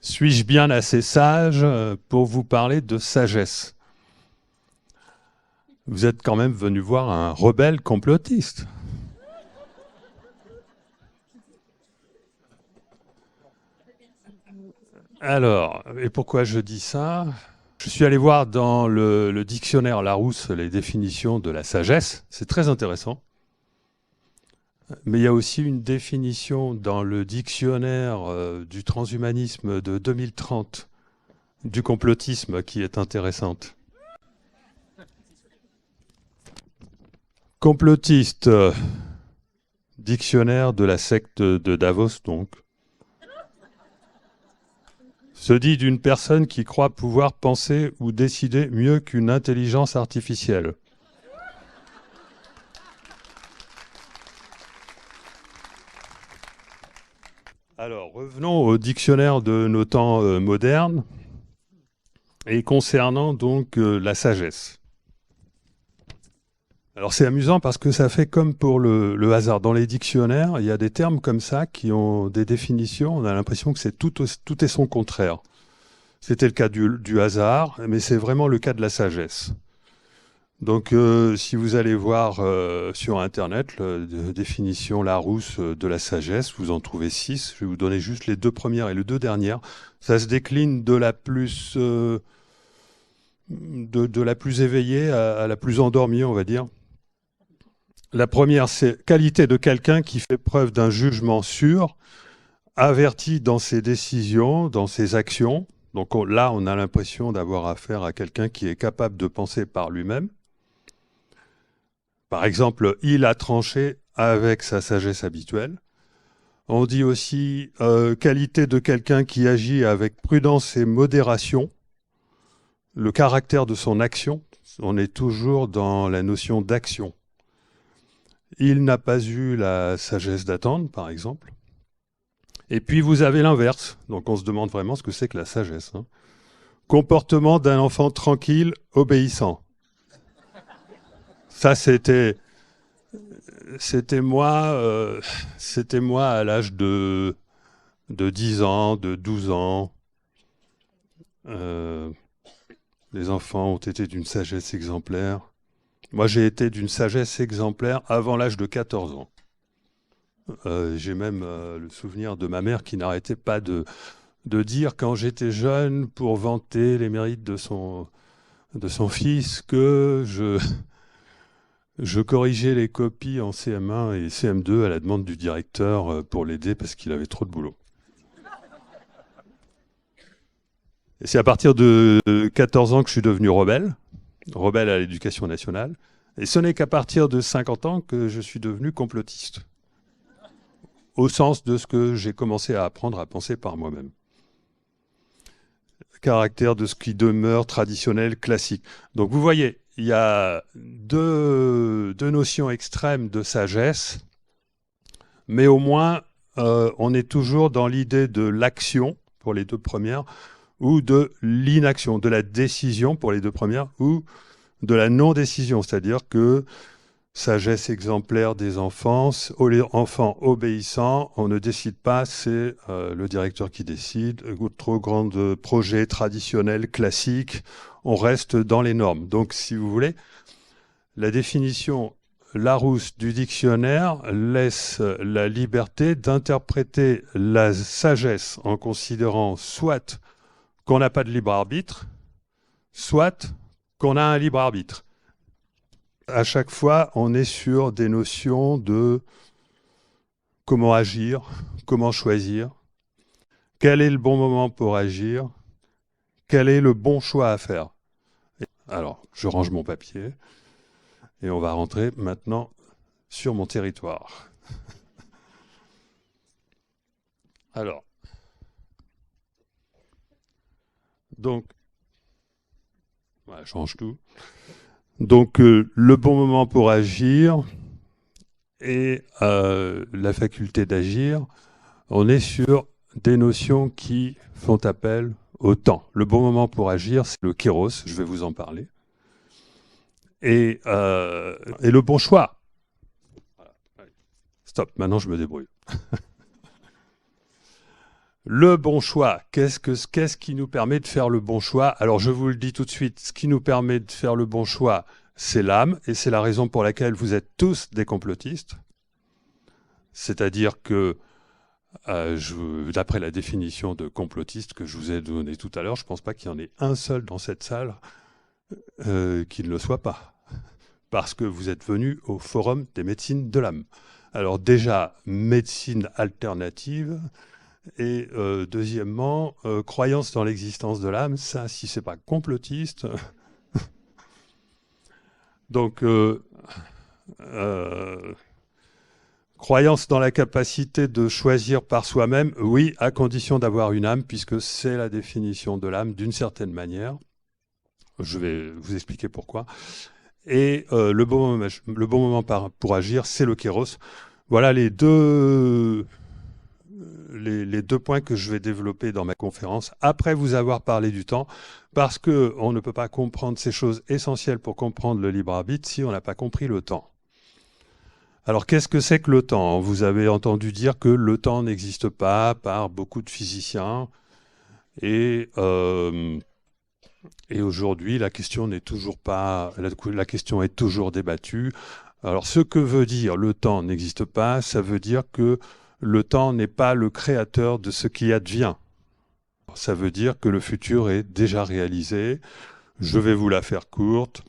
Suis-je bien assez sage pour vous parler de sagesse? Vous êtes quand même venu voir un rebelle complotiste. Alors, et pourquoi je dis ça? Je suis allé voir dans le dictionnaire Larousse les définitions de la sagesse. C'est très intéressant. Mais il y a aussi une définition dans le dictionnaire du transhumanisme de 2030, du complotisme, qui est intéressante. Complotiste, dictionnaire de la secte de Davos, donc. Se dit d'une personne qui croit pouvoir penser ou décider mieux qu'une intelligence artificielle. Alors, revenons au dictionnaire de nos temps modernes et concernant donc la sagesse. Alors c'est amusant parce que ça fait comme pour le hasard. Dans les dictionnaires, il y a des termes comme ça qui ont des définitions. On a l'impression que c'est tout est son contraire. C'était le cas du hasard, mais c'est vraiment le cas de la sagesse. Donc, si vous allez voir sur Internet la définition Larousse de la sagesse, vous en trouvez 6. Je vais vous donner juste les deux premières et les deux dernières. Ça se décline de la plus, de la plus éveillée à la plus endormie, on va dire. La première, c'est qualité de quelqu'un qui fait preuve d'un jugement sûr, averti dans ses décisions, dans ses actions. Donc là, on a l'impression d'avoir affaire à quelqu'un qui est capable de penser par lui-même. Par exemple, il a tranché avec sa sagesse habituelle. On dit aussi qualité de quelqu'un qui agit avec prudence et modération. Le caractère de son action, on est toujours dans la notion d'action. Il n'a pas eu la sagesse d'attendre, par exemple. Et puis vous avez l'inverse. Donc on se demande vraiment ce que c'est que la sagesse. Hein. Comportement d'un enfant tranquille, obéissant. Ça, c'était moi à l'âge de 10 ans, de 12 ans. Euh, les enfants ont été d'une sagesse exemplaire. Moi, j'ai été d'une sagesse exemplaire avant l'âge de 14 ans. J'ai même le souvenir de ma mère qui n'arrêtait pas de dire quand j'étais jeune, pour vanter les mérites de son fils, que je corrigeais les copies en CM1 et CM2 à la demande du directeur pour l'aider parce qu'il avait trop de boulot. Et c'est à partir de 14 ans que je suis devenu rebelle, rebelle à l'éducation nationale. Et ce n'est qu'à partir de 50 ans que je suis devenu complotiste, au sens de ce que j'ai commencé à apprendre à penser par moi-même. Caractère de ce qui demeure traditionnel, classique. Donc vous voyez, il y a deux notions extrêmes de sagesse, mais au moins on est toujours dans l'idée de l'action pour les deux premières, ou de l'inaction, de la décision pour les deux premières, ou de la non-décision, c'est-à-dire que sagesse exemplaire des enfants, enfants obéissants, on ne décide pas, c'est le directeur qui décide. Trop grand projet traditionnel, classique, on reste dans les normes. Donc, si vous voulez, la définition Larousse du dictionnaire laisse la liberté d'interpréter la sagesse en considérant soit qu'on n'a pas de libre arbitre, soit qu'on a un libre arbitre. À chaque fois, on est sur des notions de comment agir, comment choisir, quel est le bon moment pour agir, quel est le bon choix à faire. Alors, je range mon papier et on va rentrer maintenant sur mon territoire. Alors, donc, voilà, je range tout. Donc, le bon moment pour agir et la faculté d'agir, on est sur des notions qui font appel au temps. Le bon moment pour agir, c'est le kéros, je vais vous en parler. Et le bon choix. Stop, maintenant je me débrouille. Le bon choix, qu'est-ce qui nous permet de faire le bon choix? Alors je vous le dis tout de suite, ce qui nous permet de faire le bon choix, c'est l'âme, et c'est la raison pour laquelle vous êtes tous des complotistes. C'est-à-dire que, d'après la définition de complotiste que je vous ai donnée tout à l'heure, je ne pense pas qu'il y en ait un seul dans cette salle qui ne le soit pas. Parce que vous êtes venus au Forum des médecines de l'âme. Alors déjà, médecine alternative, et deuxièmement, croyance dans l'existence de l'âme, ça, si c'est pas complotiste. Donc, croyance dans la capacité de choisir par soi-même, oui, à condition d'avoir une âme, puisque c'est la définition de l'âme d'une certaine manière. Je vais vous expliquer pourquoi. Et le bon moment pour agir, c'est le kéros. Voilà les deux points que je vais développer dans ma conférence, après vous avoir parlé du temps, parce qu'on ne peut pas comprendre ces choses essentielles pour comprendre le libre arbitre si on n'a pas compris le temps. Alors qu'est-ce que c'est que le temps? Vous avez entendu dire que le temps n'existe pas par beaucoup de physiciens, et aujourd'hui, la question n'est toujours pas, la question est toujours débattue. Alors, ce que veut dire le temps n'existe pas, ça veut dire que le temps n'est pas le créateur de ce qui advient. Ça veut dire que le futur est déjà réalisé. Je vais vous la faire courte.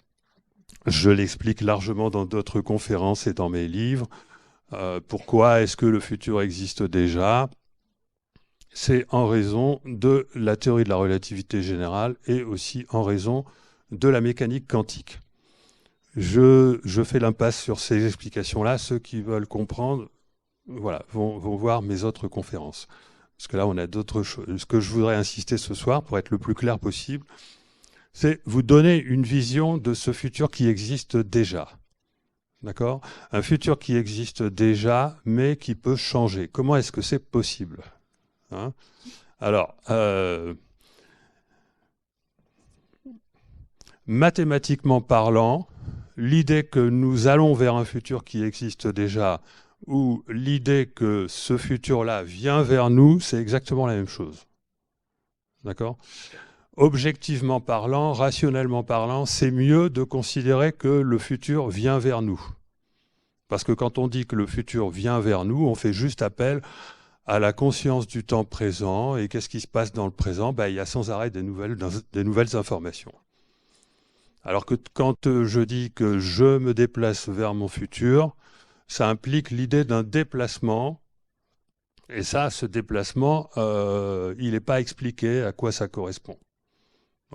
Je l'explique largement dans d'autres conférences et dans mes livres. Pourquoi est-ce que le futur existe déjà? C'est en raison de la théorie de la relativité générale et aussi en raison de la mécanique quantique. Je fais l'impasse sur ces explications-là. Ceux qui veulent comprendre, voilà, vont voir mes autres conférences. Parce que là, on a d'autres choses. Ce que je voudrais insister ce soir, pour être le plus clair possible, c'est vous donner une vision de ce futur qui existe déjà. D'accord? Un futur qui existe déjà, mais qui peut changer. Comment est-ce que c'est possible? Hein? Alors, mathématiquement parlant, l'idée que nous allons vers un futur qui existe déjà ou l'idée que ce futur-là vient vers nous, c'est exactement la même chose. D'accord? Objectivement parlant, rationnellement parlant, c'est mieux de considérer que le futur vient vers nous. Parce que quand on dit que le futur vient vers nous, on fait juste appel à la conscience du temps présent. Et qu'est-ce qui se passe dans le présent? Ben, il y a sans arrêt des nouvelles informations. Alors que quand je dis que je me déplace vers mon futur, ça implique l'idée d'un déplacement. Et ça, ce déplacement, il n'est pas expliqué à quoi ça correspond.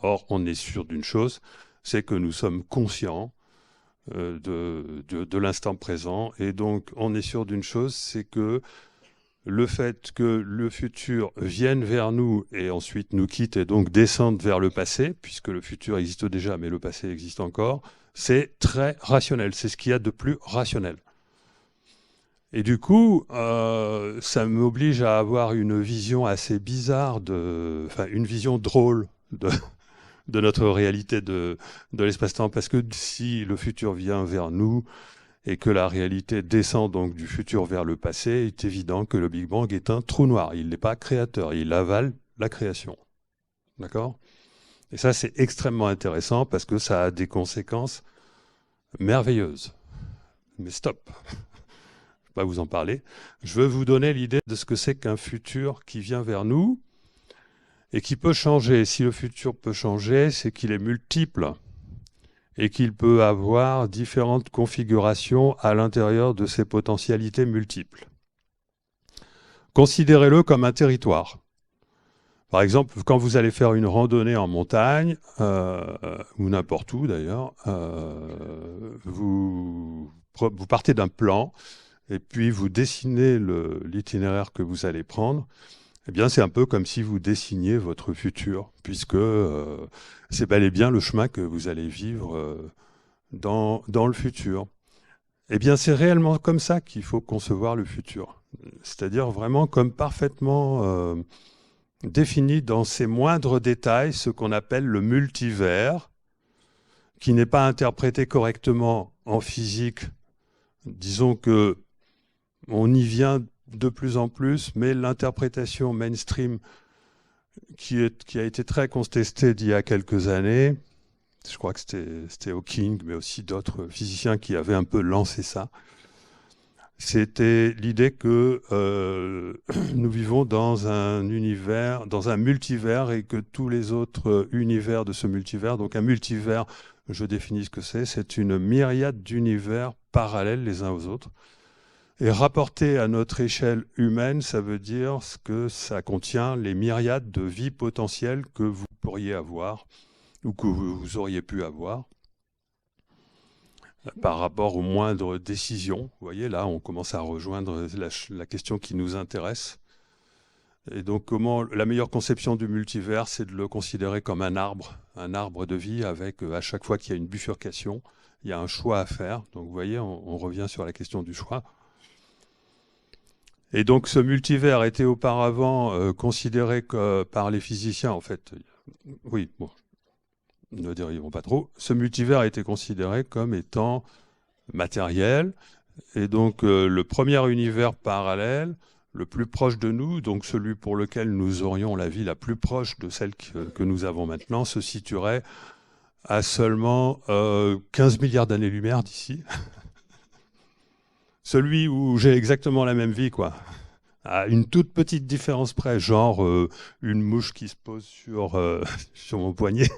Or, on est sûr d'une chose, c'est que nous sommes conscients de l'instant présent. Et donc, on est sûr d'une chose, c'est que le fait que le futur vienne vers nous et ensuite nous quitte et donc descende vers le passé, puisque le futur existe déjà, mais le passé existe encore, c'est très rationnel. C'est ce qu'il y a de plus rationnel. Et du coup, ça m'oblige à avoir une vision assez bizarre, enfin une vision drôle de notre réalité de l'espace-temps, parce que si le futur vient vers nous et que la réalité descend donc du futur vers le passé, il est évident que le Big Bang est un trou noir. Il n'est pas créateur, il avale la création. D'accord? Et ça, c'est extrêmement intéressant parce que ça a des conséquences merveilleuses. Mais stop! Pas vous en parler. Je veux vous donner l'idée de ce que c'est qu'un futur qui vient vers nous et qui peut changer. Si le futur peut changer, c'est qu'il est multiple et qu'il peut avoir différentes configurations à l'intérieur de ses potentialités multiples. Considérez-le comme un territoire. Par exemple, quand vous allez faire une randonnée en montagne, ou n'importe où d'ailleurs, vous partez d'un plan, et puis vous dessinez l'itinéraire que vous allez prendre. Eh bien, c'est un peu comme si vous dessiniez votre futur, puisque c'est bel et bien le chemin que vous allez vivre dans le futur. Eh bien, c'est réellement comme ça qu'il faut concevoir le futur. C'est-à-dire vraiment comme parfaitement défini dans ses moindres détails, ce qu'on appelle le multivers, qui n'est pas interprété correctement en physique. Disons que on y vient de plus en plus, mais l'interprétation mainstream qui a été très contestée d'il y a quelques années, je crois que c'était Hawking, mais aussi d'autres physiciens qui avaient un peu lancé ça, c'était l'idée que nous vivons dans un univers, dans un multivers, et que tous les autres univers de ce multivers, donc un multivers, je définis ce que c'est une myriade d'univers parallèles les uns aux autres. Et rapporté à notre échelle humaine, ça veut dire que ça contient les myriades de vies potentielles que vous pourriez avoir ou que vous auriez pu avoir par rapport aux moindres décisions. Vous voyez, là, on commence à rejoindre la question qui nous intéresse. Et donc, comment la meilleure conception du multivers, c'est de le considérer comme un arbre de vie avec, à chaque fois qu'il y a une bifurcation, il y a un choix à faire. Donc, vous voyez, on revient sur la question du choix. Et donc, ce multivers était auparavant considéré par les physiciens, en fait. Oui, bon, ne dérivons pas trop. Ce multivers a été considéré comme étant matériel. Et donc, le premier univers parallèle, le plus proche de nous, donc celui pour lequel nous aurions la vie la plus proche de celle que nous avons maintenant, se situerait à seulement 15 milliards d'années-lumière d'ici. Celui où j'ai exactement la même vie, quoi. À une toute petite différence près, genre une mouche qui se pose sur mon poignet.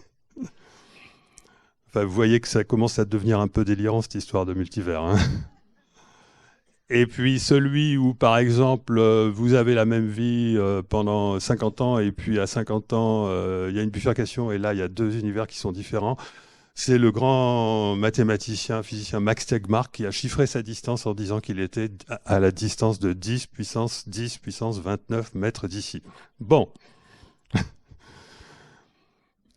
Enfin, vous voyez que ça commence à devenir un peu délirant, cette histoire de multivers. Hein. Et puis celui où, par exemple, vous avez la même vie pendant 50 ans, et puis à 50 ans, il y a une bifurcation, et là, il y a deux univers qui sont différents. C'est le grand mathématicien, physicien Max Tegmark qui a chiffré sa distance en disant qu'il était à la distance de 10 puissance 29 mètres d'ici. Bon.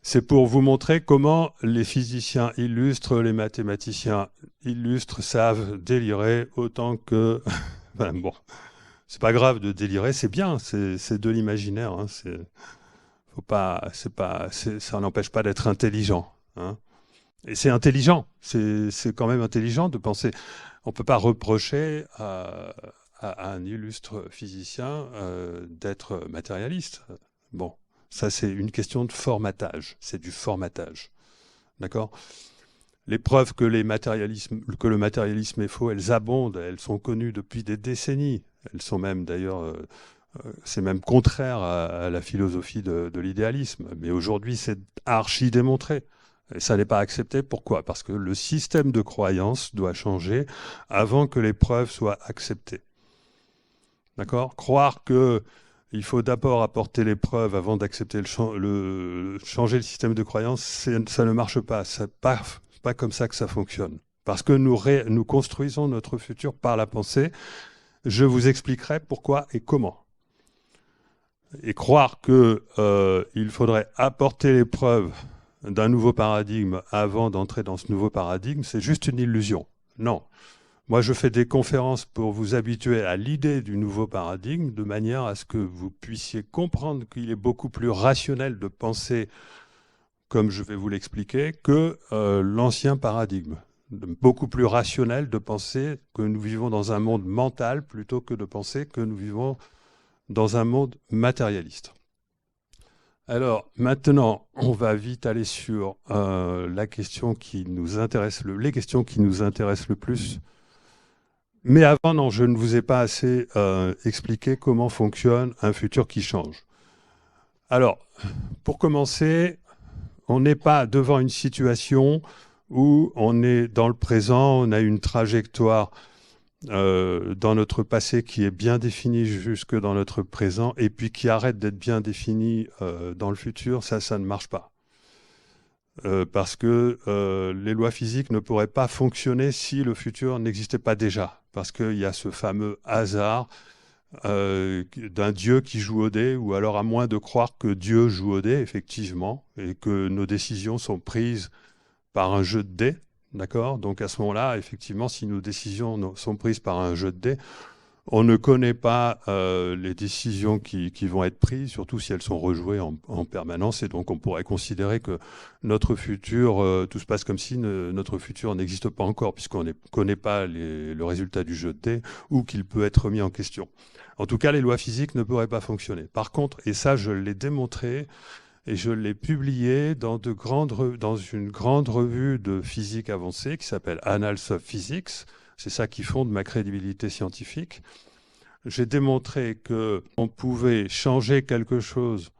C'est pour vous montrer comment les physiciens illustres, les mathématiciens illustres savent délirer autant que... Enfin, bon, c'est pas grave de délirer, c'est bien, c'est de l'imaginaire. Hein, ça n'empêche pas d'être intelligent. Hein. Et c'est intelligent, c'est quand même intelligent de penser. On ne peut pas reprocher à un illustre physicien d'être matérialiste. Bon, ça c'est une question de formatage, c'est du formatage. D'accord ? Les preuves que le matérialisme est faux, elles abondent, elles sont connues depuis des décennies. Elles sont même d'ailleurs, c'est même contraire à la philosophie de l'idéalisme. Mais aujourd'hui, c'est archi démontré. Et ça n'est pas accepté. Pourquoi ? Parce que le système de croyance doit changer avant que les preuves soient acceptées. D'accord ? Croire qu'il faut d'abord apporter les preuves avant d'accepter changer le système de croyance, ça ne marche pas. C'est pas comme ça que ça fonctionne. Parce que nous construisons notre futur par la pensée. Je vous expliquerai pourquoi et comment. Et croire qu'il faudrait apporter les preuves d'un nouveau paradigme avant d'entrer dans ce nouveau paradigme, c'est juste une illusion. Non. Moi, je fais des conférences pour vous habituer à l'idée du nouveau paradigme, de manière à ce que vous puissiez comprendre qu'il est beaucoup plus rationnel de penser, comme je vais vous l'expliquer, que l'ancien paradigme. Beaucoup plus rationnel de penser que nous vivons dans un monde mental plutôt que de penser que nous vivons dans un monde matérialiste. Alors, maintenant, on va vite aller sur la question qui nous intéresse, les questions qui nous intéressent le plus. Mais avant, non, je ne vous ai pas assez expliqué comment fonctionne un futur qui change. Alors, pour commencer, on n'est pas devant une situation où on est dans le présent, on a une trajectoire dans notre passé qui est bien définie jusque dans notre présent et puis qui arrête d'être bien définie dans le futur, ça ne marche pas. Parce que les lois physiques ne pourraient pas fonctionner si le futur n'existait pas déjà. Parce qu'il y a ce fameux hasard d'un Dieu qui joue au dé, ou alors à moins de croire que Dieu joue au dé, effectivement, et que nos décisions sont prises par un jeu de dés. D'accord ? Donc à ce moment-là, effectivement, si nos décisions sont prises par un jeu de dés, On ne connaît pas les décisions qui vont être prises, surtout si elles sont rejouées en permanence. Et donc, on pourrait considérer que notre futur, tout se passe comme si notre futur n'existe pas encore, puisqu'on ne connaît pas le résultat du jeu de dés ou qu'il peut être remis en question. En tout cas, les lois physiques ne pourraient pas fonctionner. Par contre, et ça, je l'ai démontré, et je l'ai publié dans une grande revue de physique avancée qui s'appelle Annals of Physics. C'est ça qui fonde ma crédibilité scientifique. J'ai démontré qu'on pouvait changer quelque chose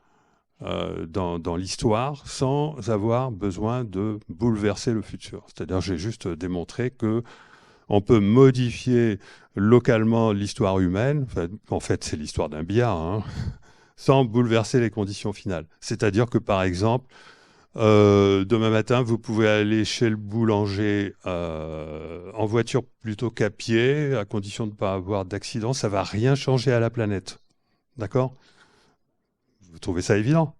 dans l'histoire sans avoir besoin de bouleverser le futur. C'est-à-dire, j'ai juste démontré qu'on peut modifier localement l'histoire humaine. En fait, c'est l'histoire d'un billard, hein, sans bouleverser les conditions finales. C'est-à-dire que, par exemple, demain matin, vous pouvez aller chez le boulanger en voiture plutôt qu'à pied, à condition de ne pas avoir d'accident. Ça ne va rien changer à la planète. D'accord? Vous trouvez ça évident?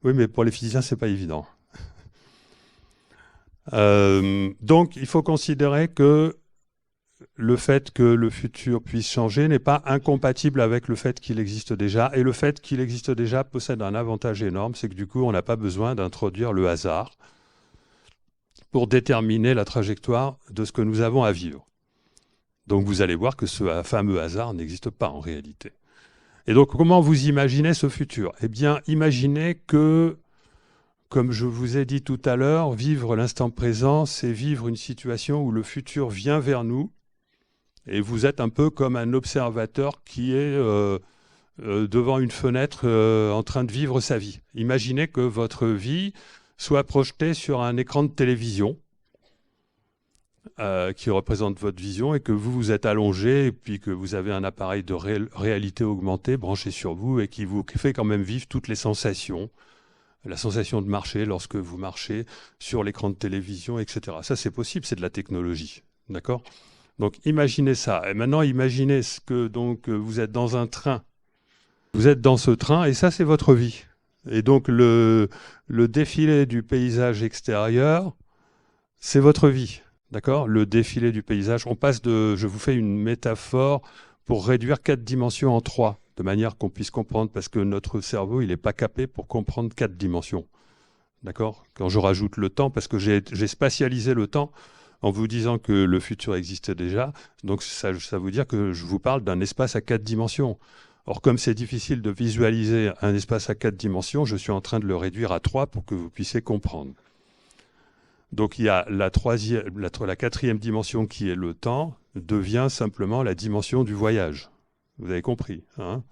Oui, mais pour les physiciens, ce n'est pas évident. Donc, il faut considérer que le fait que le futur puisse changer n'est pas incompatible avec le fait qu'il existe déjà. Et le fait qu'il existe déjà possède un avantage énorme, c'est que du coup, on n'a pas besoin d'introduire le hasard pour déterminer la trajectoire de ce que nous avons à vivre. Donc vous allez voir que ce fameux hasard n'existe pas en réalité. Et donc, comment vous imaginez ce futur? Eh bien, imaginez que, comme je vous ai dit tout à l'heure, vivre l'instant présent, c'est vivre une situation où le futur vient vers nous, et vous êtes un peu comme un observateur qui est devant une fenêtre en train de vivre sa vie. Imaginez que votre vie soit projetée sur un écran de télévision qui représente votre vision et que vous êtes allongé et puis que vous avez un appareil de réalité augmentée branché sur vous et qui vous fait quand même vivre toutes les sensations. La sensation de marcher lorsque vous marchez sur l'écran de télévision, etc. Ça, c'est possible, c'est de la technologie. D'accord ? Donc, imaginez ça. Et maintenant, imaginez que donc, vous êtes dans un train. Vous êtes dans ce train et ça, c'est votre vie. Et donc, le défilé du paysage extérieur, c'est votre vie. D'accord? Le défilé du paysage. On passe de... Je vous fais une métaphore pour réduire 4 dimensions en 3, de manière qu'on puisse comprendre, parce que notre cerveau, il n'est pas capé pour comprendre 4 dimensions. D'accord? Quand je rajoute le temps, parce que j'ai spatialisé le temps en vous disant que le futur existait déjà, donc ça veut dire que je vous parle d'un espace à 4 dimensions. Or, comme c'est difficile de visualiser un espace à 4 dimensions, je suis en train de le réduire à 3 pour que vous puissiez comprendre. Donc, il y a la quatrième dimension qui est le temps, devient simplement la dimension du voyage. Vous avez compris, hein?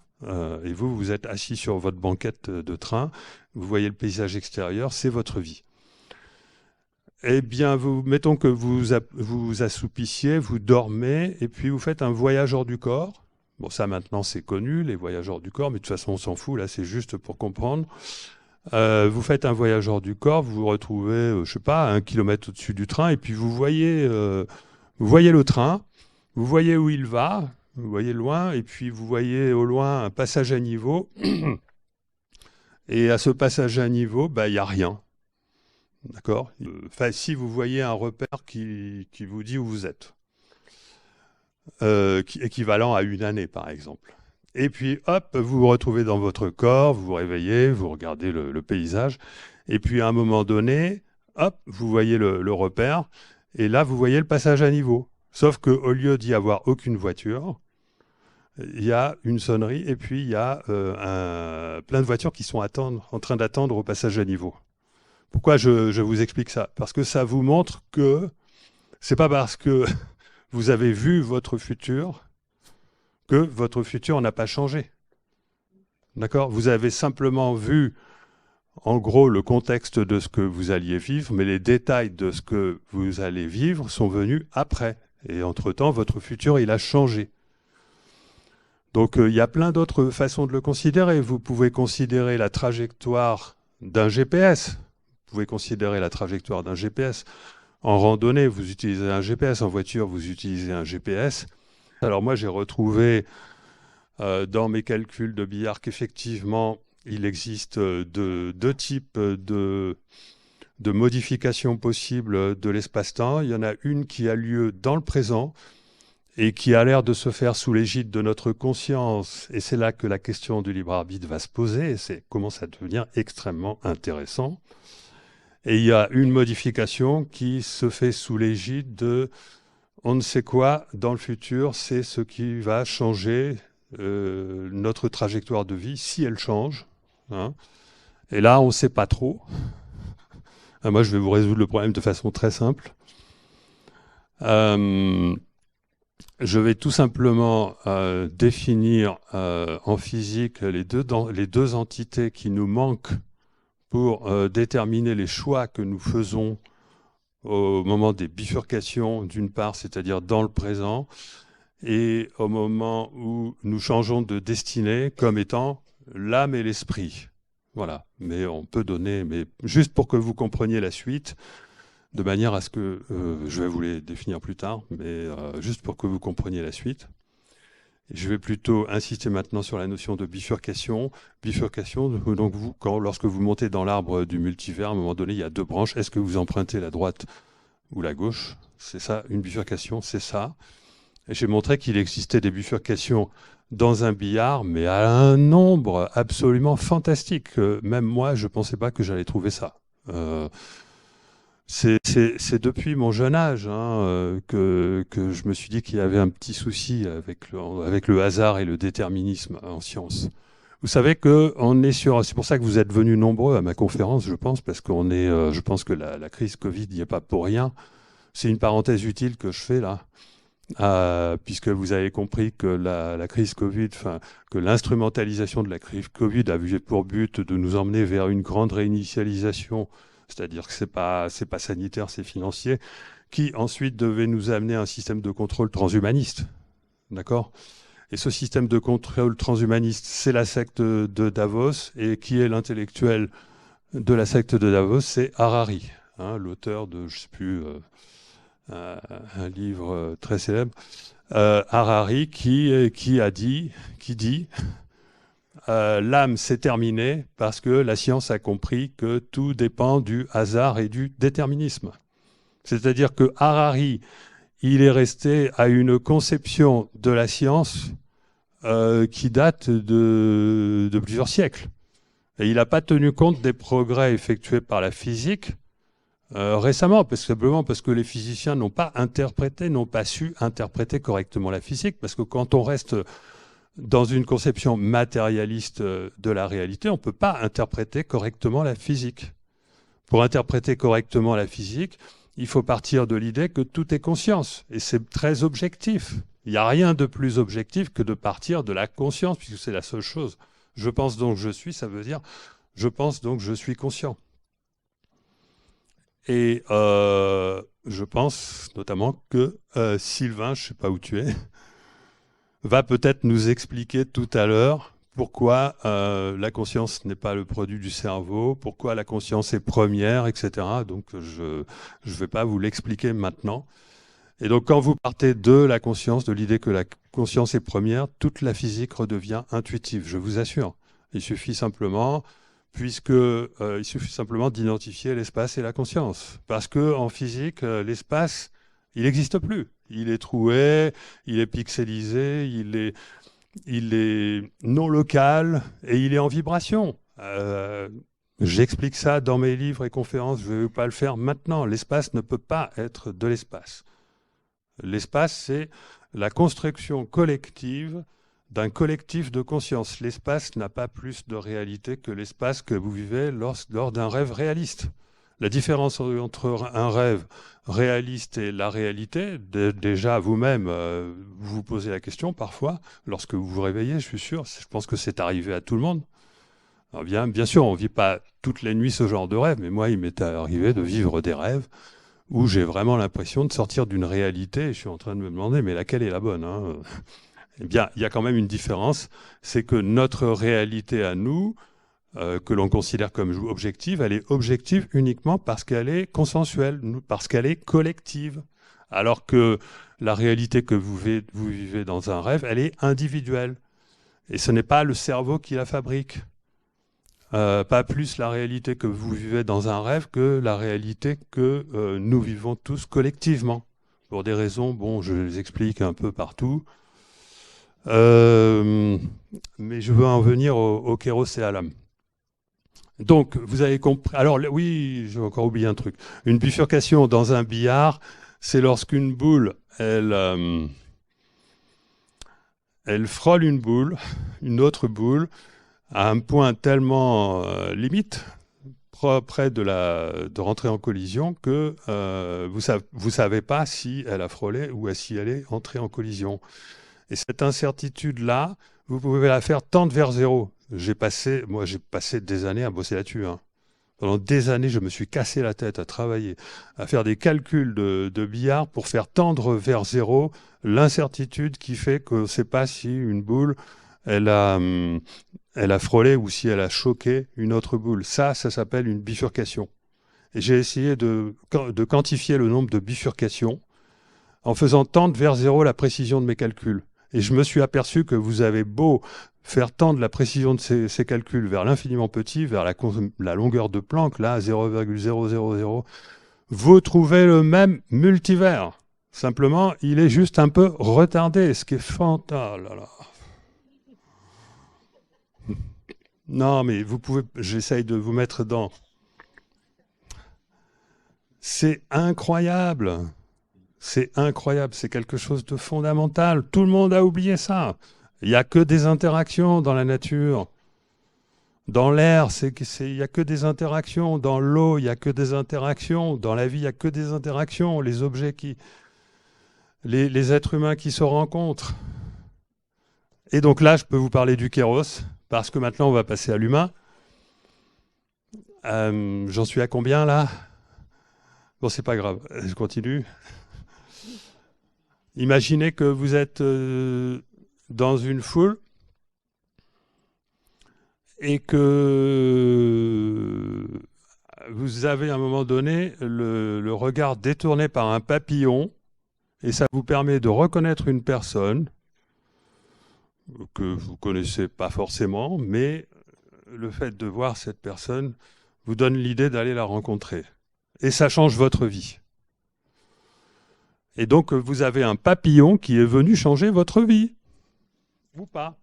Et vous êtes assis sur votre banquette de train, vous voyez le paysage extérieur, c'est votre vie. Eh bien, mettons que vous assoupissiez, vous dormez, et puis vous faites un voyage hors du corps. Bon, ça maintenant c'est connu, les voyages hors du corps, mais de toute façon on s'en fout, là c'est juste pour comprendre. Vous faites un voyage hors du corps, vous vous retrouvez, je sais pas, à 1 kilomètre au-dessus du train, et puis vous voyez le train, vous voyez où il va, vous voyez loin, et puis vous voyez au loin un passage à niveau, et à ce passage à niveau, bah, il n'y a rien. D'accord? Enfin, si vous voyez un repère qui vous dit où vous êtes, équivalent à 1 année, par exemple. Et puis, hop, vous vous retrouvez dans votre corps, vous vous réveillez, vous regardez le paysage, et puis à un moment donné, hop, vous voyez le repère, et là, vous voyez le passage à niveau. Sauf qu'au lieu d'y avoir aucune voiture, il y a une sonnerie, et puis il y a plein de voitures qui sont en train d'attendre au passage à niveau. Pourquoi je vous explique ça? Parce que ça vous montre que c'est pas parce que vous avez vu votre futur que votre futur n'a pas changé. D'accord? Vous avez simplement vu, en gros, le contexte de ce que vous alliez vivre, mais les détails de ce que vous allez vivre sont venus après. Et entre-temps, votre futur, il a changé. Donc, il y a plein d'autres façons de le considérer. Vous pouvez considérer la trajectoire d'un GPS. Vous pouvez considérer la trajectoire d'un GPS. En randonnée, vous utilisez un GPS. En voiture, vous utilisez un GPS. Alors moi, j'ai retrouvé dans mes calculs de billard qu'effectivement, il existe deux types de modifications possibles de l'espace-temps. Il y en a une qui a lieu dans le présent et qui a l'air de se faire sous l'égide de notre conscience. Et c'est là que la question du libre arbitre va se poser, et c'est commence à devenir extrêmement intéressant. Et il y a une modification qui se fait sous l'égide de on ne sait quoi dans le futur, c'est ce qui va changer notre trajectoire de vie, si elle change. Hein. Et là, on ne sait pas trop. Moi, je vais vous résoudre le problème de façon très simple. Je vais tout simplement définir en physique les deux entités qui nous manquent pour déterminer les choix que nous faisons au moment des bifurcations, d'une part, c'est-à-dire dans le présent, et au moment où nous changeons de destinée comme étant l'âme et l'esprit. Voilà, mais on peut donner, mais juste pour que vous compreniez la suite, de manière à ce que, je vais vous les définir plus tard, mais juste pour que vous compreniez la suite. Je vais plutôt insister maintenant sur la notion de bifurcation. Bifurcation, donc lorsque vous montez dans l'arbre du multivers, à un moment donné, il y a deux branches. Est-ce que vous empruntez la droite ou la gauche? C'est ça, une bifurcation, c'est ça. Et j'ai montré qu'il existait des bifurcations dans un billard, mais à un nombre absolument fantastique. Même moi, je ne pensais pas que j'allais trouver ça. C'est depuis mon jeune âge que je me suis dit qu'il y avait un petit souci avec le hasard et le déterminisme en science. Vous savez que on est sur, c'est pour ça que vous êtes venus nombreux à ma conférence, je pense, parce qu'on est, je pense que la crise Covid n'y est pas pour rien. C'est une parenthèse utile que je fais là, puisque vous avez compris que la crise Covid, enfin, que l'instrumentalisation de la crise Covid a eu pour but de nous emmener vers une grande réinitialisation. C'est-à-dire que c'est pas sanitaire, c'est financier, qui ensuite devait nous amener à un système de contrôle transhumaniste. D'accord? Et ce système de contrôle transhumaniste, c'est la secte de Davos. Et qui est l'intellectuel de la secte de Davos? C'est Harari, l'auteur de, je sais plus, un livre très célèbre. Harari qui dit l'âme, c'est terminé parce que la science a compris que tout dépend du hasard et du déterminisme. C'est-à-dire que Harari, il est resté à une conception de la science qui date de plusieurs siècles. Et il n'a pas tenu compte des progrès effectués par la physique récemment, simplement parce que les physiciens n'ont pas su interpréter correctement la physique, parce que quand on reste dans une conception matérialiste de la réalité, on ne peut pas interpréter correctement la physique. Pour interpréter correctement la physique, il faut partir de l'idée que tout est conscience. Et c'est très objectif. Il n'y a rien de plus objectif que de partir de la conscience, puisque c'est la seule chose. Je pense donc je suis, ça veut dire je pense donc je suis conscient. Et je pense notamment que Sylvain, je ne sais pas où tu es, va peut-être nous expliquer tout à l'heure pourquoi la conscience n'est pas le produit du cerveau, pourquoi la conscience est première, etc. Donc je ne vais pas vous l'expliquer maintenant. Et donc quand vous partez de la conscience, de l'idée que la conscience est première, toute la physique redevient intuitive, je vous assure. Il suffit simplement, il suffit simplement d'identifier l'espace et la conscience. Parce qu'en physique, l'espace, il n'existe plus. Il est troué, il est pixelisé, il est non local et il est en vibration. J'explique ça dans mes livres et conférences, je ne vais pas le faire maintenant. L'espace ne peut pas être de l'espace. L'espace, c'est la construction collective d'un collectif de conscience. L'espace n'a pas plus de réalité que l'espace que vous vivez lors d'un rêve réaliste. La différence entre un rêve réaliste et la réalité, déjà vous-même, vous vous posez la question parfois, lorsque vous vous réveillez, je suis sûr, je pense que c'est arrivé à tout le monde. Alors bien sûr, on ne vit pas toutes les nuits ce genre de rêve, mais moi, il m'est arrivé de vivre des rêves où j'ai vraiment l'impression de sortir d'une réalité, et je suis en train de me demander, mais laquelle est la bonne Eh bien, il y a quand même une différence, c'est que notre réalité à nous, que l'on considère comme objective, elle est objective uniquement parce qu'elle est consensuelle, parce qu'elle est collective. Alors que la réalité que vous vivez dans un rêve, elle est individuelle. Et ce n'est pas le cerveau qui la fabrique. Pas plus la réalité que vous vivez dans un rêve que la réalité que nous vivons tous collectivement. pour des raisons, bon, je les explique un peu partout. Euh, mais je veux en venir au kéros et à l'âme. Donc, vous avez compris. Alors, oui, j'ai encore oublié un truc. Une bifurcation dans un billard, c'est lorsqu'une boule, elle frôle une boule, une autre boule, à un point tellement limite, près de rentrer en collision, que vous savez pas si elle a frôlé ou si elle est entrée en collision. Et cette incertitude-là, vous pouvez la faire tendre vers zéro. J'ai passé des années à bosser là-dessus, hein. Pendant des années, je me suis cassé la tête à travailler, à faire des calculs de billard pour faire tendre vers zéro l'incertitude qui fait qu'on ne sait pas si une boule, elle a, hum, elle a frôlé ou si elle a choqué une autre boule. Ça s'appelle une bifurcation. Et j'ai essayé de quantifier le nombre de bifurcations en faisant tendre vers zéro la précision de mes calculs. Et je me suis aperçu que vous avez beau faire tendre la précision de ces calculs vers l'infiniment petit, vers la longueur de Planck, là, 0,000, vous trouvez le même multivers. Simplement, il est juste un peu retardé, ce qui est fantastique. Oh là là. Non, mais vous pouvez, j'essaye de vous mettre dans. C'est incroyable. C'est incroyable, c'est quelque chose de fondamental. Tout le monde a oublié ça. Il n'y a que des interactions dans la nature. Dans l'air, il n'y a que des interactions. Dans l'eau, il n'y a que des interactions. Dans la vie, il n'y a que des interactions. Les objets les êtres humains qui se rencontrent. Et donc là, je peux vous parler du kéros, parce que maintenant, on va passer à l'humain. J'en suis à combien là? Bon, c'est pas grave, je continue. Imaginez que vous êtes dans une foule et que vous avez à un moment donné le regard détourné par un papillon et ça vous permet de reconnaître une personne que vous ne connaissez pas forcément, mais le fait de voir cette personne vous donne l'idée d'aller la rencontrer. Et ça change votre vie. Et donc, vous avez un papillon qui est venu changer votre vie. Ou pas.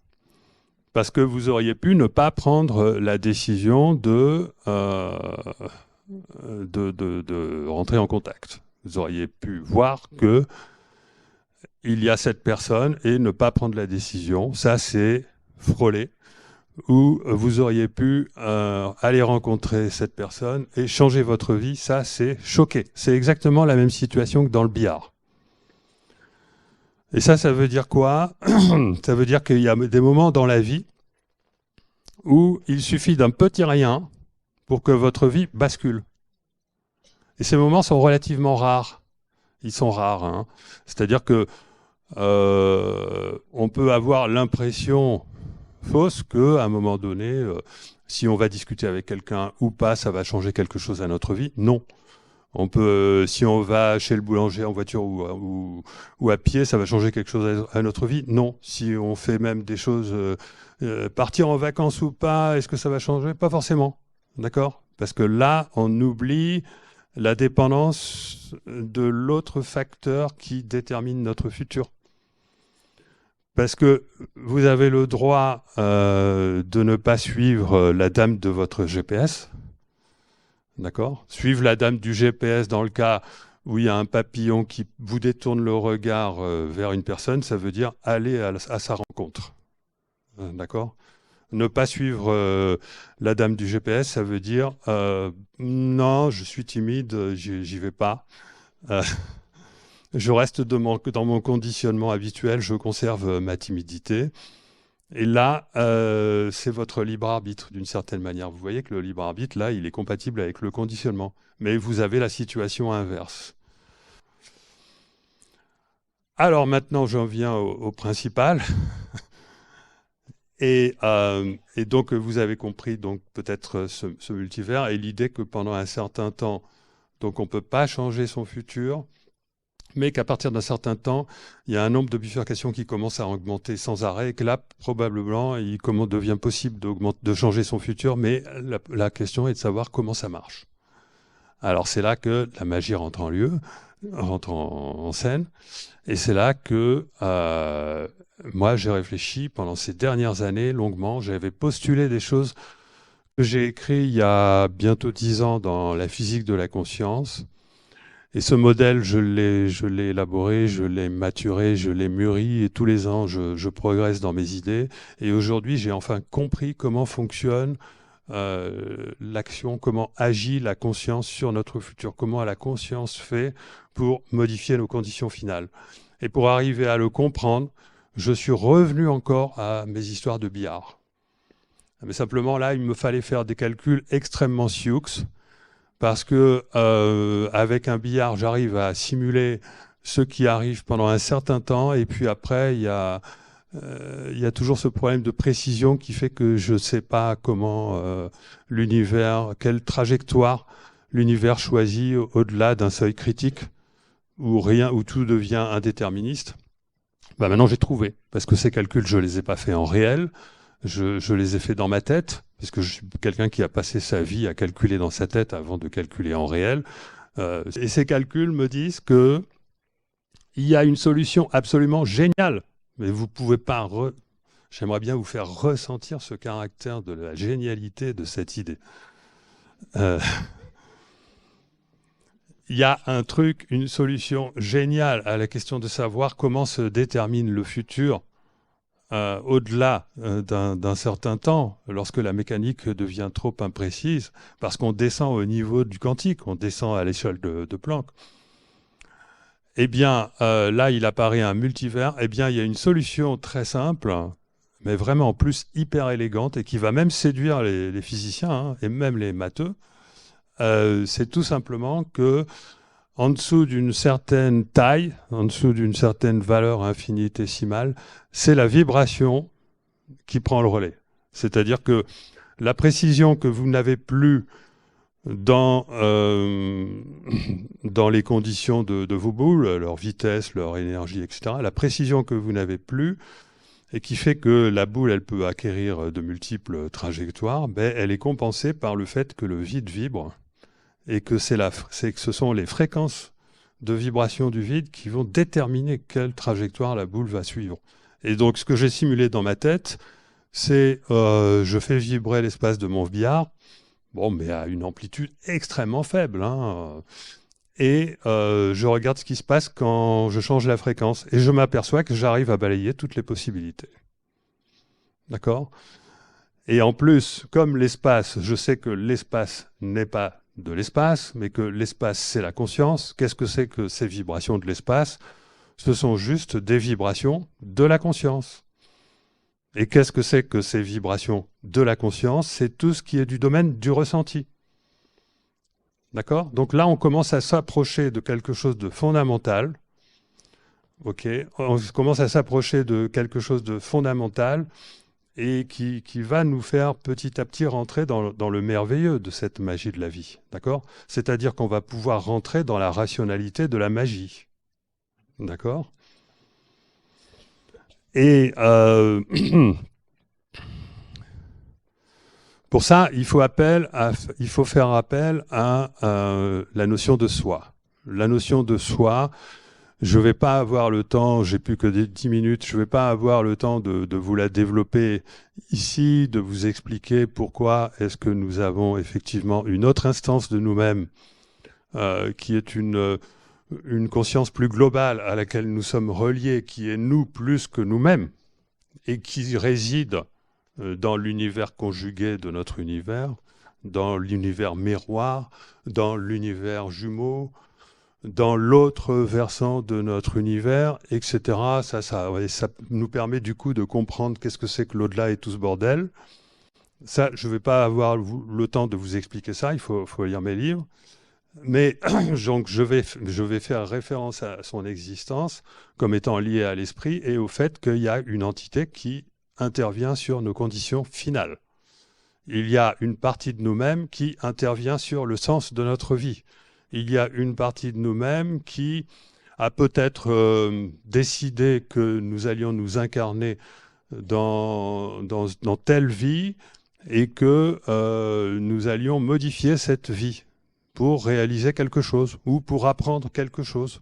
Parce que vous auriez pu ne pas prendre la décision de rentrer en contact. Vous auriez pu voir que il y a cette personne et ne pas prendre la décision. Ça, c'est frôler. Ou vous auriez pu aller rencontrer cette personne et changer votre vie. Ça, c'est choquer. C'est exactement la même situation que dans le billard. Et ça veut dire quoi? Ça veut dire qu'il y a des moments dans la vie où il suffit d'un petit rien pour que votre vie bascule. Et ces moments sont relativement rares. Ils sont rares, hein. C'est-à-dire que on peut avoir l'impression fausse qu'à un moment donné, si on va discuter avec quelqu'un ou pas, ça va changer quelque chose à notre vie. Non. On peut, si on va chez le boulanger en voiture ou à pied, ça va changer quelque chose à notre vie? Non. Si on fait même des choses, partir en vacances ou pas, est-ce que ça va changer? Pas forcément. D'accord? Parce que là, on oublie la dépendance de l'autre facteur qui détermine notre futur. Parce que vous avez le droit de ne pas suivre la dame de votre GPS. D'accord? Suivre la dame du GPS dans le cas où il y a un papillon qui vous détourne le regard vers une personne, ça veut dire aller à sa rencontre. D'accord? Ne pas suivre la dame du GPS, ça veut dire non, je suis timide, j'y vais pas. Je reste dans mon conditionnement habituel, je conserve ma timidité. Et là, c'est votre libre arbitre d'une certaine manière. Vous voyez que le libre arbitre, là, il est compatible avec le conditionnement. Mais vous avez la situation inverse. Alors maintenant, j'en viens au principal. Et donc, vous avez compris donc peut-être ce multivers et l'idée que pendant un certain temps, donc on ne peut pas changer son futur, mais qu'à partir d'un certain temps, il y a un nombre de bifurcations qui commence à augmenter sans arrêt, et que là, probablement, il devient possible de changer son futur, mais la question est de savoir comment ça marche. Alors c'est là que la magie rentre en lieu, rentre en scène. Et c'est là que moi, j'ai réfléchi pendant ces dernières années longuement. J'avais postulé des choses que j'ai écrites il y a bientôt 10 ans dans la physique de la conscience. Et ce modèle, je l'ai élaboré, je l'ai maturé, je l'ai mûri, et tous les ans, je progresse dans mes idées. Et aujourd'hui, j'ai enfin compris comment fonctionne l'action, comment agit la conscience sur notre futur, comment la conscience fait pour modifier nos conditions finales. Et pour arriver à le comprendre, je suis revenu encore à mes histoires de billard. Mais simplement là, il me fallait faire des calculs extrêmement sioux, parce que avec un billard, j'arrive à simuler ce qui arrive pendant un certain temps, et puis après, il y a toujours ce problème de précision qui fait que je ne sais pas comment l'univers, quelle trajectoire l'univers choisit au-delà d'un seuil critique où rien, où tout devient indéterministe. Bah maintenant j'ai trouvé, parce que ces calculs, je les ai pas faits en réel, je les ai faits dans ma tête, parce que je suis quelqu'un qui a passé sa vie à calculer dans sa tête avant de calculer en réel. Et ces calculs me disent que il y a une solution absolument géniale, mais vous pouvez pas. J'aimerais bien vous faire ressentir ce caractère de la génialité de cette idée. Euh, Il y a un truc, une solution géniale à la question de savoir comment se détermine le futur au-delà d'un certain temps, lorsque la mécanique devient trop imprécise, parce qu'on descend au niveau du quantique, on descend à l'échelle de Planck. Eh bien, là, il apparaît un multivers. Eh bien, il y a une solution très simple, mais vraiment en plus hyper élégante, et qui va même séduire les physiciens hein, et même les matheux. C'est tout simplement que en dessous d'une certaine taille, en dessous d'une certaine valeur infinitésimale, c'est la vibration qui prend le relais. C'est-à-dire que la précision que vous n'avez plus dans, dans les conditions de vos boules, leur vitesse, leur énergie, etc., la précision que vous n'avez plus, et qui fait que la boule, elle peut acquérir de multiples trajectoires, ben, elle est compensée par le fait que le vide vibre, et que que ce sont les fréquences de vibration du vide qui vont déterminer quelle trajectoire la boule va suivre. Et donc, ce que j'ai simulé dans ma tête, c'est je fais vibrer l'espace de mon billard, bon, mais à une amplitude extrêmement faible, hein, et je regarde ce qui se passe quand je change la fréquence, et je m'aperçois que j'arrive à balayer toutes les possibilités. D'accord? Et en plus, comme l'espace, je sais que l'espace n'est pas de l'espace, mais que l'espace, c'est la conscience. Qu'est-ce que c'est que ces vibrations de l'espace? Ce sont juste des vibrations de la conscience. Et qu'est-ce que c'est que ces vibrations de la conscience? C'est tout ce qui est du domaine du ressenti. D'accord? Donc là, on commence à s'approcher de quelque chose de fondamental. Ok? On commence à s'approcher de quelque chose de fondamental et qui va nous faire petit à petit rentrer dans le merveilleux de cette magie de la vie. D'accord? C'est-à-dire qu'on va pouvoir rentrer dans la rationalité de la magie. D'accord? Et pour ça, il faut faire appel à la notion de soi. La notion de soi, je ne vais pas avoir le temps, j'ai plus que 10 minutes, je ne vais pas avoir le temps de vous la développer ici, de vous expliquer pourquoi est-ce que nous avons effectivement une autre instance de nous-mêmes qui est une conscience plus globale à laquelle nous sommes reliés, qui est nous plus que nous-mêmes et qui réside dans l'univers conjugué de notre univers, dans l'univers miroir, dans l'univers jumeau, dans l'autre versant de notre univers, etc. Ça nous permet du coup de comprendre qu'est-ce que c'est que l'au-delà et tout ce bordel. Ça, je ne vais pas avoir le temps de vous expliquer ça, il faut lire mes livres. Mais donc, je vais faire référence à son existence comme étant liée à l'esprit et au fait qu'il y a une entité qui intervient sur nos conditions finales. Il y a une partie de nous-mêmes qui intervient sur le sens de notre vie. Il y a une partie de nous-mêmes qui a peut-être décidé que nous allions nous incarner dans telle vie et que nous allions modifier cette vie pour réaliser quelque chose ou pour apprendre quelque chose.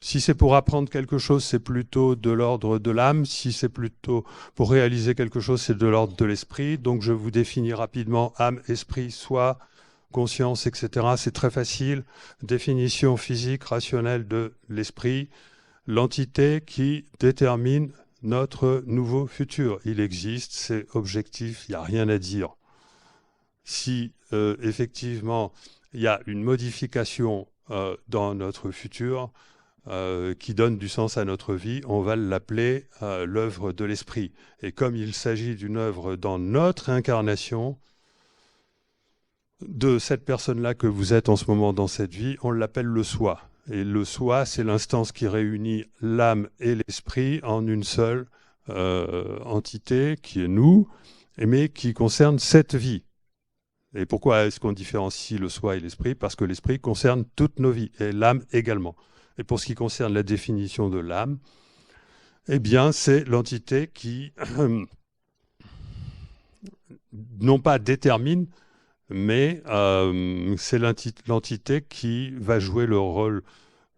Si c'est pour apprendre quelque chose, c'est plutôt de l'ordre de l'âme. Si c'est plutôt pour réaliser quelque chose, c'est de l'ordre de l'esprit. Donc je vous définis rapidement âme, esprit, soi, conscience, etc. C'est très facile. Définition physique, rationnelle de l'esprit. L'entité qui détermine notre nouveau futur. Il existe, c'est objectif, il n'y a rien à dire. Si effectivement il y a une modification dans notre futur, qui donne du sens à notre vie, on va l'appeler l'œuvre de l'esprit. Et comme il s'agit d'une œuvre dans notre incarnation, de cette personne-là que vous êtes en ce moment dans cette vie, on l'appelle le soi. Et le soi, c'est l'instance qui réunit l'âme et l'esprit en une seule entité, qui est nous, mais qui concerne cette vie. Et pourquoi est-ce qu'on différencie le soi et l'esprit? Parce que l'esprit concerne toutes nos vies, et l'âme également. Et pour ce qui concerne la définition de l'âme, eh bien, c'est l'entité qui, non pas détermine, mais c'est l'entité qui va jouer le rôle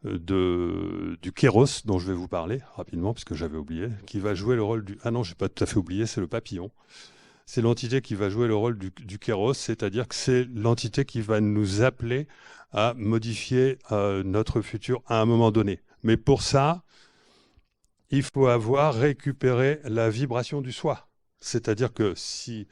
du kéros, dont je vais vous parler rapidement, puisque j'avais oublié, qui va jouer le rôle du... Ah non, j'ai pas tout à fait oublié, c'est le papillon. C'est l'entité qui va jouer le rôle du kéros, c'est-à-dire que c'est l'entité qui va nous appeler à modifier notre futur à un moment donné. Mais pour ça, il faut avoir récupéré la vibration du soi. C'est-à-dire que si,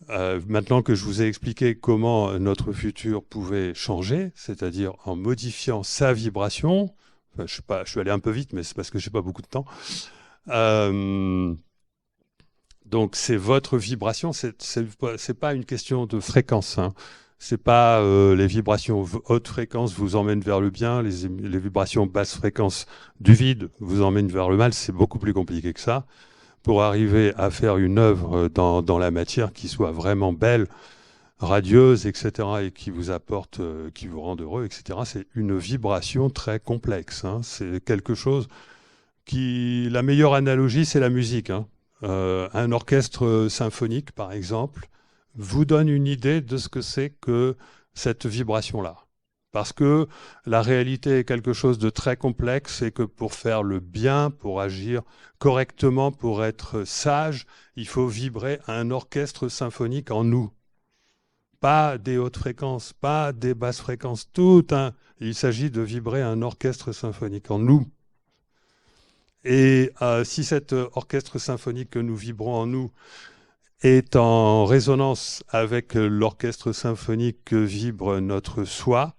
maintenant que je vous ai expliqué comment notre futur pouvait changer, c'est-à-dire en modifiant sa vibration, enfin, je suis allé un peu vite, mais c'est parce que je n'ai pas beaucoup de temps, donc c'est votre vibration, c'est pas une question de fréquence, hein. C'est pas les vibrations haute fréquence vous emmènent vers le bien, les vibrations basse fréquence du vide vous emmènent vers le mal. C'est beaucoup plus compliqué que ça. Pour arriver à faire une œuvre dans la matière qui soit vraiment belle, radieuse, etc., et qui vous apporte, qui vous rende heureux, etc., c'est une vibration très complexe, hein. C'est quelque chose qui... La meilleure analogie, c'est la musique, hein. Un orchestre symphonique, par exemple, vous donne une idée de ce que c'est que cette vibration-là. Parce que la réalité est quelque chose de très complexe et que pour faire le bien, pour agir correctement, pour être sage, il faut vibrer un orchestre symphonique en nous. Pas des hautes fréquences, pas des basses fréquences, il s'agit de vibrer un orchestre symphonique en nous. Et si cet orchestre symphonique que nous vibrons en nous est en résonance avec l'orchestre symphonique que vibre notre soi,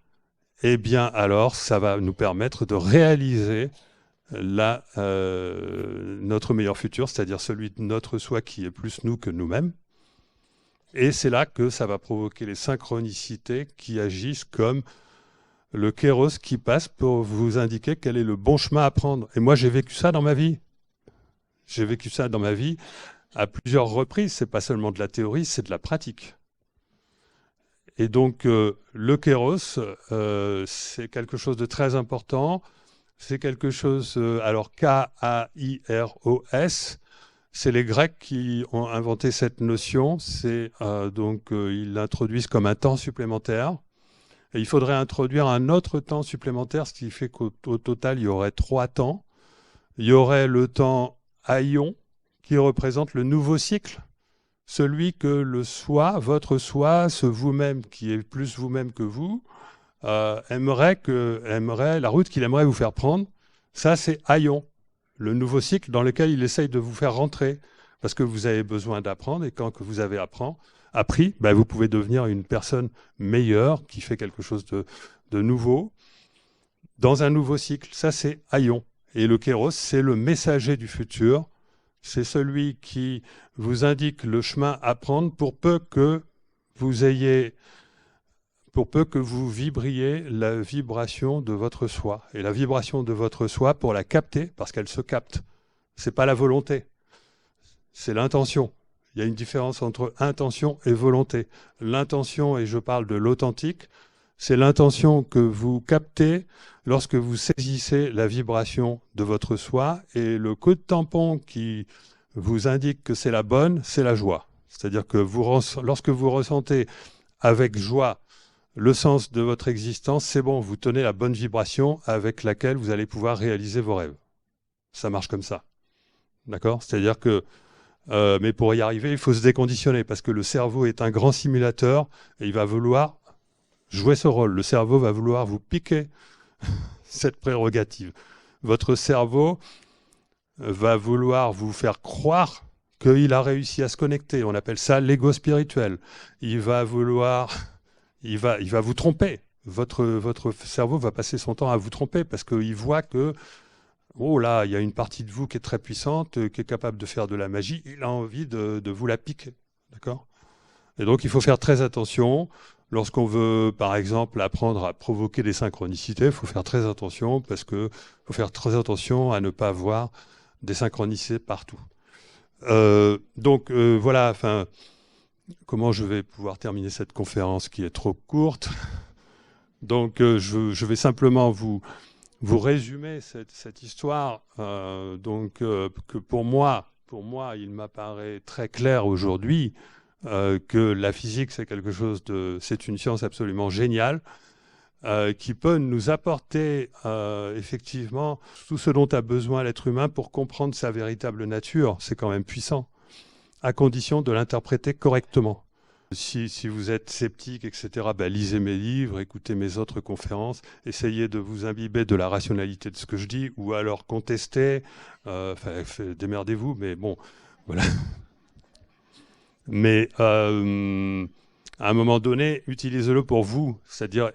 eh bien alors ça va nous permettre de réaliser notre meilleur futur, c'est-à-dire celui de notre soi qui est plus nous que nous-mêmes. Et c'est là que ça va provoquer les synchronicités qui agissent comme le kéros qui passe pour vous indiquer quel est le bon chemin à prendre. Et moi, j'ai vécu ça dans ma vie. J'ai vécu ça dans ma vie à plusieurs reprises. C'est pas seulement de la théorie, c'est de la pratique. Et donc, le kéros, c'est quelque chose de très important. C'est quelque chose... alors, K-A-I-R-O-S, c'est les Grecs qui ont inventé cette notion. Ils l'introduisent comme un temps supplémentaire. Et il faudrait introduire un autre temps supplémentaire, ce qui fait qu'au total, il y aurait 3 temps. Il y aurait le temps Aion, qui représente le nouveau cycle, celui que le soi, votre soi, ce vous-même qui est plus vous-même que vous, aimerait la route qu'il aimerait vous faire prendre. Ça, c'est Aion, le nouveau cycle dans lequel il essaye de vous faire rentrer, parce que vous avez besoin d'apprendre, et quand que vous avez appris, ben vous pouvez devenir une personne meilleure qui fait quelque chose de nouveau dans un nouveau cycle. Ça, c'est Aion. Et le kéros, c'est le messager du futur. C'est celui qui vous indique le chemin à prendre pour peu que vous vibriez la vibration de votre soi. Et la vibration de votre soi, pour la capter, parce qu'elle se capte, c'est pas la volonté, c'est l'intention. Il y a une différence entre intention et volonté. L'intention, et je parle de l'authentique, c'est l'intention que vous captez lorsque vous saisissez la vibration de votre soi, et le coup de tampon qui vous indique que c'est la bonne, c'est la joie. C'est-à-dire que lorsque vous ressentez avec joie le sens de votre existence, c'est bon, vous tenez la bonne vibration avec laquelle vous allez pouvoir réaliser vos rêves. Ça marche comme ça. D'accord? C'est-à-dire que, mais pour y arriver, il faut se déconditionner parce que le cerveau est un grand simulateur et il va vouloir jouer ce rôle. Le cerveau va vouloir vous piquer cette prérogative. Votre cerveau va vouloir vous faire croire qu'il a réussi à se connecter. On appelle ça l'ego spirituel. Il va vouloir, il va vous tromper. Votre cerveau va passer son temps à vous tromper parce qu'il voit que, oh là, il y a une partie de vous qui est très puissante, qui est capable de faire de la magie. Il a envie de vous la piquer. D'accord? Et donc, il faut faire très attention. Lorsqu'on veut, par exemple, apprendre à provoquer des synchronicités, il faut faire très attention parce que faut faire très attention à ne pas avoir des synchronicités partout. Voilà, enfin, comment je vais pouvoir terminer cette conférence qui est trop courte. Donc, je vais simplement vous résumer cette histoire. Que pour moi, il m'apparaît très clair aujourd'hui que la physique, c'est une science absolument géniale qui peut nous apporter effectivement tout ce dont a besoin l'être humain pour comprendre sa véritable nature. C'est quand même puissant, à condition de l'interpréter correctement. Si vous êtes sceptique, etc., lisez mes livres, écoutez mes autres conférences, essayez de vous imbiber de la rationalité de ce que je dis, ou alors contestez, démerdez-vous, mais bon, voilà. Mais à un moment donné, utilisez-le pour vous, c'est-à-dire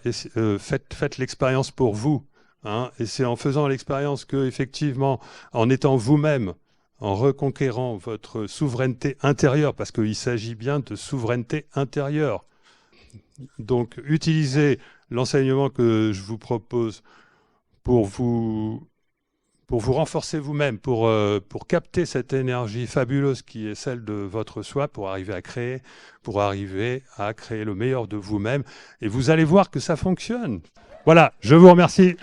faites l'expérience pour vous. Hein, et c'est en faisant l'expérience que, effectivement, en étant vous-même, en reconquérant votre souveraineté intérieure, parce qu'il s'agit bien de souveraineté intérieure. Donc, utilisez l'enseignement que je vous propose pour vous renforcer vous-même, pour capter cette énergie fabuleuse qui est celle de votre soi, pour arriver à créer le meilleur de vous-même. Et vous allez voir que ça fonctionne. Voilà, je vous remercie.